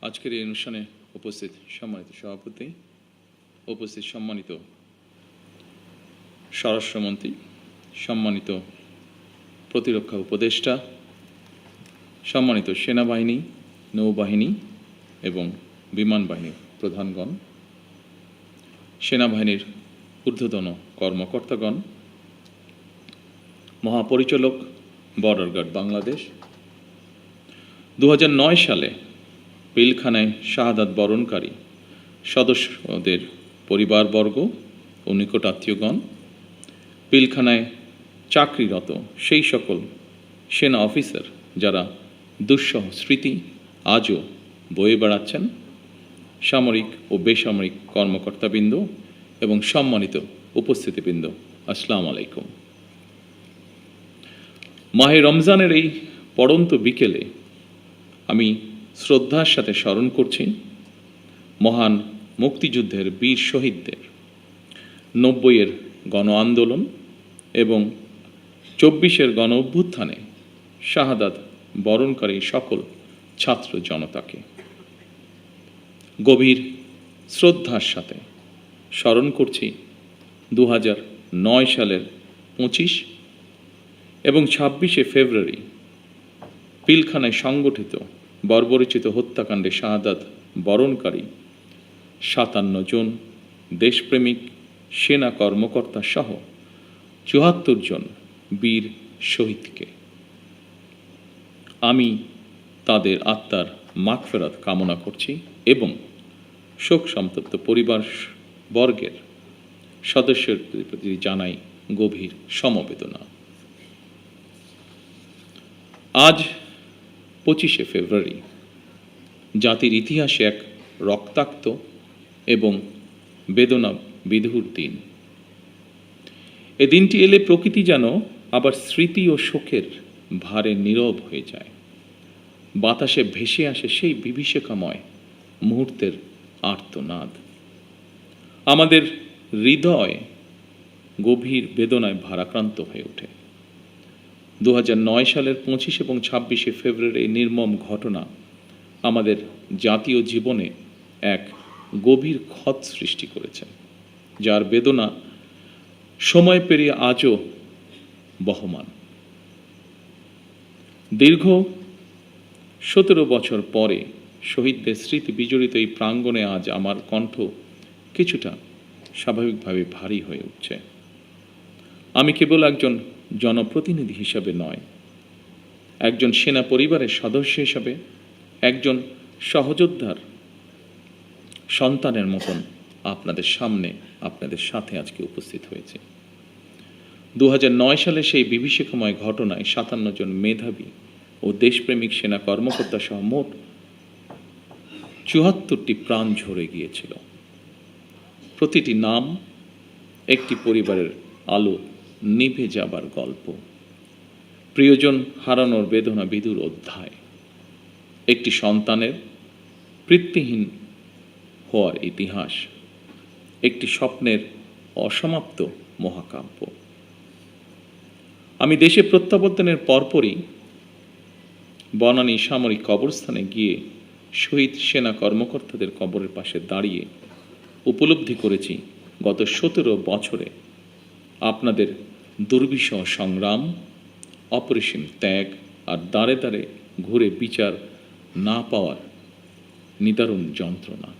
আজকের এই অনুষ্ঠানে উপস্থিত সম্মানিত সভাপতি, উপস্থিত সম্মানিত স্বরাষ্ট্রমন্ত্রী, সম্মানিত প্রতিরক্ষা উপদেষ্টা, সম্মানিত সেনাবাহিনী, নৌবাহিনী এবং বিমান বাহিনীর প্রধানগণ, সেনাবাহিনীর ঊর্ধ্বতন কর্মকর্তাগণ, মহাপরিচালক, বর্ডার গার্ড বাংলাদেশ, 2009 সালে পিলখানায় শাহাদাত বরণকারী সদস্যদের পরিবারবর্গ ও নিকটাত্মীয়গণ, পিলখানায় চাকরিরত সেই সকল সেনা অফিসার যারা দুঃসহ স্মৃতি আজও বয়ে বেড়াচ্ছেন, সামরিক ও বেসামরিক কর্মকর্তাবৃন্দ এবং সম্মানিত উপস্থিতিবৃন্দ, আসসালামু আলাইকুম। মাহে রমজানের এই পড়ন্ত বিকেলে আমি শ্রদ্ধার সাথে স্মরণ করছি মহান মুক্তিযুদ্ধের বীর শহীদদের, 90-এর গণ আন্দোলন এবং 24-এর গণ অভ্যুত্থানে শাহাদাত বরণকারী সকল ছাত্র জনতাকে গভীর শ্রদ্ধার সাথে স্মরণ করছি 2009 সালের 25 এবং 26শে ফেব্রুয়ারি পিলখানায় সংগঠিত বর্বরোচিত হত্যাকাণ্ডে শাহাদাত বরণকারী 57 জন দেশপ্রেমিক সেনা কর্মকর্তা সহ 74 জন বীর শহীদকে। আমি তাদের আত্মার মাগফিরাত কামনা করছি এবং শোক সন্তপ্ত পরিবার বর্গের সদস্যদের প্রতি জানাই গভীর সমবেদনা। আজ 25শে ফেব্রুয়ারি জাতির ইতিহাসে এক রক্তাক্ত এবং বেদনা বিধুর দিন। এ দিনটি এলে প্রকৃতি যেন আবার স্মৃতি ও শোকের ভারে নীরব হয়ে যায়। বাতাসে ভেসে আসে সেই বিভীষিকাময় মুহূর্তের আর্তনাদ। আমাদের হৃদয় গভীর বেদনায় ভারাক্রান্ত হয়ে ওঠে। 2009 সালের 25 এবং 26শে ফেব্রুয়ারি এই নির্মম ঘটনা আমাদের জাতীয় জীবনে এক গভীর ক্ষত সৃষ্টি করেছে, যার বেদনা সময় পেরিয়ে আজও বহমান। দীর্ঘ 17 বছর পরে শহীদদের স্মৃতি বিজড়িত এই প্রাঙ্গণে আজ আমার কণ্ঠ কিছুটা স্বাভাবিকভাবে ভারী হয়ে উঠছে। আমি কেবল একজন জনপ্রতিনিধি হিসাবে নয়, একজন সেনা পরিবারের সদস্য হিসাবে, একজন সহযোদ্ধার সন্তানের মতন আপনাদের সামনে, আপনাদের সাথে আজকে উপস্থিত হয়েছে। 2009 সালে সেই বিভীষিকাময় ঘটনায় 57 জন মেধাবী ও দেশপ্রেমিক সেনা কর্মকর্তা সহ মোট 74টি প্রাণ ঝরে গিয়েছিল। প্রতিটি নাম একটি পরিবারের আলো নিভে যাবার গল্প, প্রিয়জন হারানোর বেদনা বিধুর অধ্যায়, একটি সন্তানের পিতৃহীন হওয়ার ইতিহাস, একটি স্বপ্নের অসমাপ্ত মহাকাব্য। আমি দেশে প্রত্যাবর্তনের পরপরই বনানী সামরিক কবরস্থানে গিয়ে শহীদ সেনা কর্মকর্তাদের কবরের পাশে দাঁড়িয়ে উপলব্ধি করেছি গত 17 বছরে আপনাদের দুর্বিষহ সংগ্রাম, অপরিসীম ত্যাগ আর দাঁড়ে দাঁড়ে ঘুরে বিচার না পাওয়ার নিদারুণ যন্ত্রণা।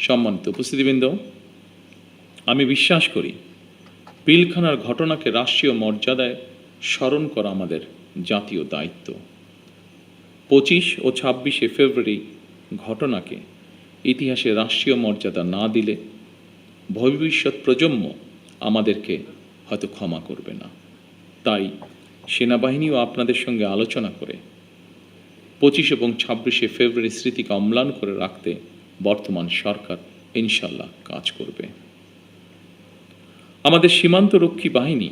সম্মানিত উপস্থিতিবৃন্দ, আমি বিশ্বাস করি পিলখানার ঘটনাকে রাষ্ট্রীয় মর্যাদায় স্মরণ করা আমাদের জাতীয় দায়িত্ব। 25 ও 26শে ফেব্রুয়ারি ঘটনাকে ইতিহাসে রাষ্ট্রীয় মর্যাদা না দিলে ভবিষ্যৎ প্রজন্ম আমাদেরকে হয়তো ক্ষমা করবে না। তাই সেনাবাহিনীও আপনাদের সঙ্গে আলোচনা করে 25 এবং 26শে ফেব্রুয়ারি স্মৃতিকে অম্লান করে রাখতে বর্তমান সরকার ইনশাল্লাহ কাজ করবে। আমাদের সীমান্তরক্ষী বাহিনী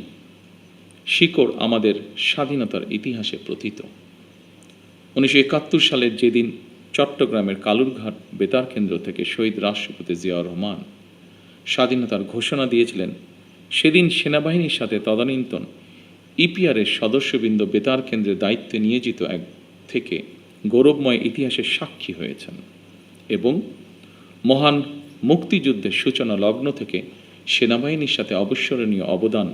শিকড় আমাদের স্বাধীনতার ইতিহাসে প্রথিত। 1971 সালের যেদিন চট্টগ্রামের কালুরঘাট বেতার কেন্দ্র থেকে শহীদ রাষ্ট্রপতি জিয়াউর রহমান স্বাধীনতার ঘোষণা দিয়েছিলেন, সেদিন সেনাবাহিনীর সাথে তদানীন্তন ইপিআরের সদস্যবৃন্দ বেতার কেন্দ্রের দায়িত্বে নিয়োজিত এক থেকে গৌরবময় ইতিহাসের সাক্ষী হয়েছেন এবং মহান মুক্তিযুদ্ধের সূচনা লগ্ন থেকে সেনাবাহিনীর সাথে অবিস্মরণীয় অবদান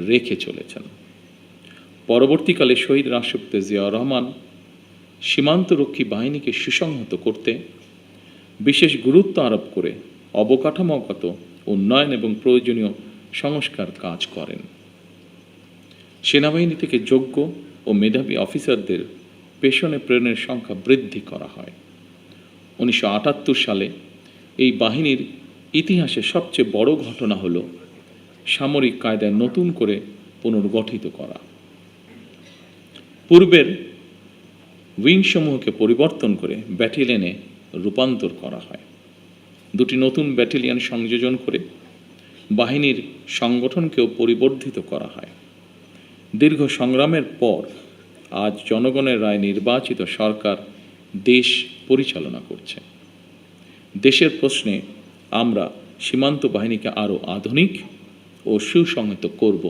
রেখে চলেছেন। পরবর্তীকালে শহীদ রাষ্ট্রপতি জিয়াউর রহমান সীমান্তরক্ষী বাহিনীকে সুসংহত করতে বিশেষ গুরুত্ব আরোপ করে অবকাঠামোগত উন্নয়ন এবং প্রয়োজনীয় সংস্কার কাজ করেন। সেনাবাহিনী থেকে যোগ্য ও মেধাবী অফিসারদের পেশনে প্রেরণের সংখ্যা বৃদ্ধি করা হয়। 1978 সালে এই বাহিনীর ইতিহাসে সবচেয়ে বড় ঘটনা হল সামরিক কায়দায় নতুন করে পুনর্গঠিত করা। পূর্বের উইংসমূহকে পরিবর্তন করে ব্যাটালিয়নে রূপান্তর করা হয়। দুটি নতুন ব্যাটালিয়ন সংযোজন করে বাহিনীর সংগঠনকেও পরিবর্ধিত করা হয়। দীর্ঘ সংগ্রামের পর আজ জনগণের রায় নির্বাচিত সরকার দেশ পরিচালনা করছে। দেশের প্রশ্নে আমরা সীমান্ত বাহিনীকে আরও আধুনিক ও সুসংহত করব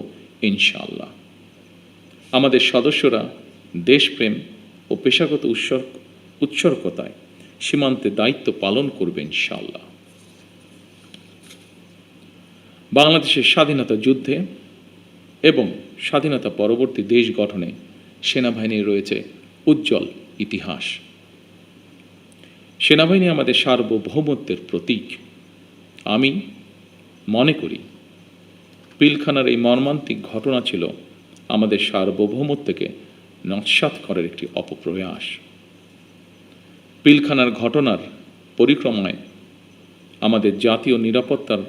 ইনশাআল্লাহ। আমাদের সদস্যরা দেশপ্রেম ও পেশাগত উৎসর্গতায় সীমান্তে দায়িত্ব পালন করবে ইনশাআল্লাহ। বাংলাদেশের স্বাধীনতা যুদ্ধে এবং স্বাধীনতা পরবর্তী দেশ গঠনে সেনাবাহিনীর রয়েছে উজ্জ্বল ইতিহাস। সেনাবাহিনী আমাদের সার্বভৌমত্বের প্রতীক। আমি মনে করি পিলখানার এই মর্মান্তিক ঘটনা ছিল আমাদের সার্বভৌমত্বকে নস্যাৎ করার একটি অপপ্রয়াস। পিলখানার ঘটনার পরিক্রমায় আমাদের জাতীয় নিরাপত্তার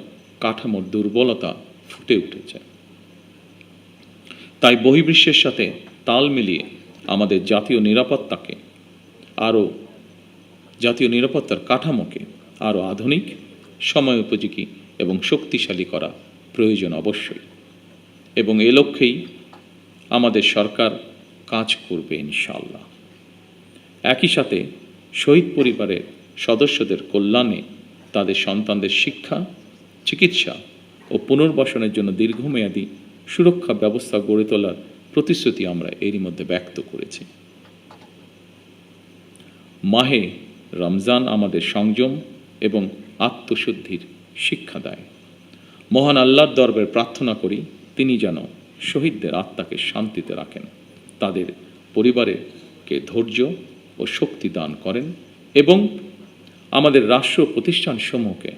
কাঠামোর দুর্বলতা ফুটে উঠেছে। তাই বহির্বিশ্বের সাথে তাল মিলিয়ে আমাদের জাতীয় নিরাপত্তার কাঠামোকে আরও আধুনিক, সময় উপযোগী এবং শক্তিশালী করা প্রয়োজন অবশ্যই, এবং এ লক্ষ্যেই আমাদের সরকার কাজ করবে ইনশাআল্লাহ। একই সাথে শহীদ পরিবারের সদস্যদের কল্যাণে তাদের সন্তানদের শিক্ষা, চিকিৎসা ও পুনর্বাসনের জন্য দীর্ঘমেয়াদী সুরক্ষা ব্যবস্থা গড়ে তোলার প্রতিশ্রুতি আমরা এরই মধ্যে ব্যক্ত করেছি। মাহে রমজান আমাদের সংযম এবং আত্মশুদ্ধির শিক্ষা দেয়। মহান আল্লাহর দরবারে প্রার্থনা করি তিনি যেন শহীদদের আত্মাকে শান্তিতে রাখেন, তাদের পরিবারকে ধৈর্য ও শক্তি দান করেন এবং আমাদের রাষ্ট্র প্রতিষ্ঠানসমূহকে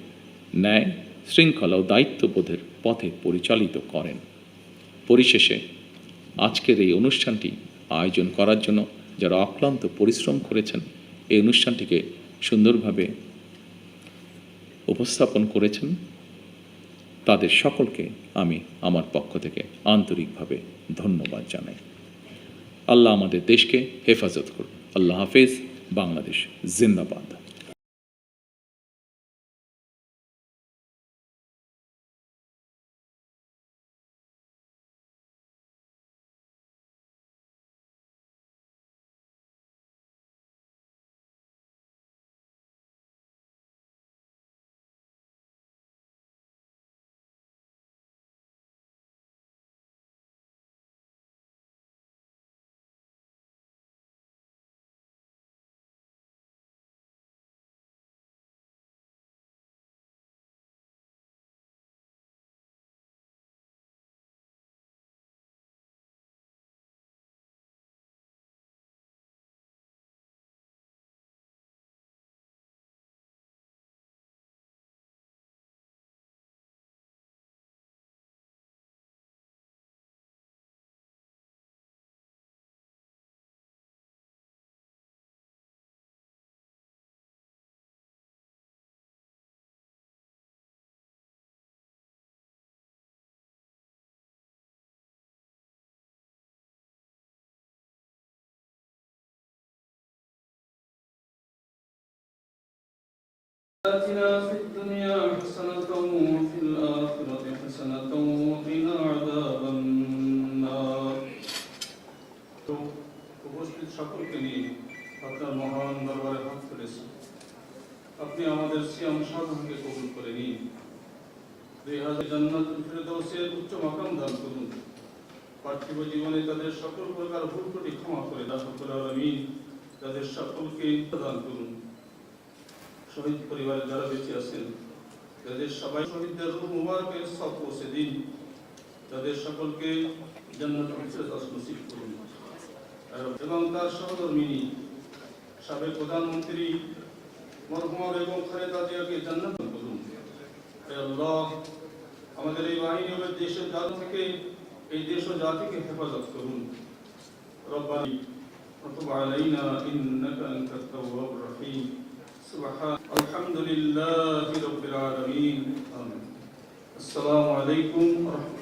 ন্যায়, শৃঙ্খলা ও দায়িত্ববোধের পথে পরিচালিত করেন। পরিশেষে আজকের এই অনুষ্ঠানটি আয়োজন করার জন্য যারা অক্লান্ত পরিশ্রম করেছেন, এই অনুষ্ঠানটিকে সুন্দরভাবে উপস্থাপন করেছেন, তাদের সকলকে আমি আমার পক্ষ থেকে আন্তরিকভাবে ধন্যবাদ জানাই। আল্লাহ আমাদের দেশকে হেফাজত করুন। আল্লাহ হাফেজ। বাংলাদেশ জিন্দাবাদ। آتنا في الدنيا حسنة وفي الآخرة حسنة وقنا عذاب النار। তো উপস্থিত সকলকে নিয়ে আপনার মহান দরবারে হাত তুলেছি। আপনি আমাদের সিয়াম সাধনকে কবুল করে নিন। 2000 জান্নাতুল ফিরদাউসের উচ্চ মাকাম দান করুন। পার্থিব জীবনে তাদের সকল প্রকার ভুল ত্রুটি ক্ষমা করে দান করুন। আমিন। তাদের সকলকে প্রদান করুন। শহীদ পরিবারের যারা বেঁচে আছেন তাদের সবাই শহীদদের রূহ মুবারকের সব পৌঁছে দিন, তাদের সকলকে জান্নাতুল ফিরদাউস নসিব করুন। এবং তার সহধর্মিনী সাবেক প্রধানমন্ত্রী মরহুমা বেগম খালেদা জিয়াকে জান্নাত দান করুন। হে আল্লাহ, আমাদের এই বাহিনী ও দেশের জাতি থেকে এই দেশ ও জাতিকে হেফাজত করুন। রব্বানা وتب علينا إنك أنت التواب الرحيم سبحان الحمد لله رب العالمين آمين السلام عليكم ورحمة